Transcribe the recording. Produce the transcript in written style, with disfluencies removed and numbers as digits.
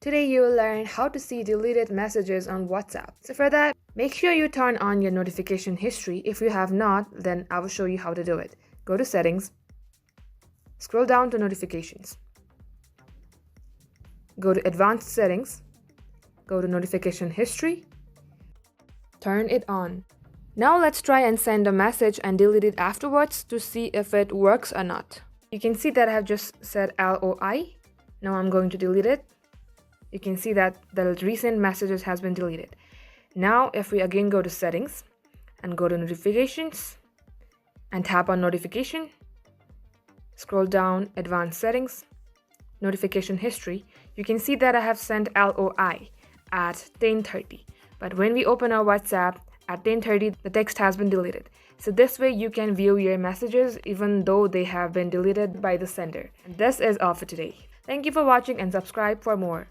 Today you will learn how to see deleted messages on WhatsApp. So for that, make sure you turn on your notification history. If you have not, then I will show you how to do it. Go to Settings, scroll down to Notifications. Go to Advanced Settings, go to Notification History, turn it on. Now let's try and send a message and delete it afterwards to see if it works or not. You can see that I have just said LOI. Now I'm going to delete it. You can see that the recent messages has been deleted. Now if we again go to Settings and go to Notifications and tap on Notification, scroll down Advanced Settings, Notification History, you can see that I have sent LOI at 10:30. But when we open our WhatsApp at 10:30, the text has been deleted. So this way you can view your messages even though they have been deleted by the sender. And this is all for today. Thank you for watching and subscribe for more.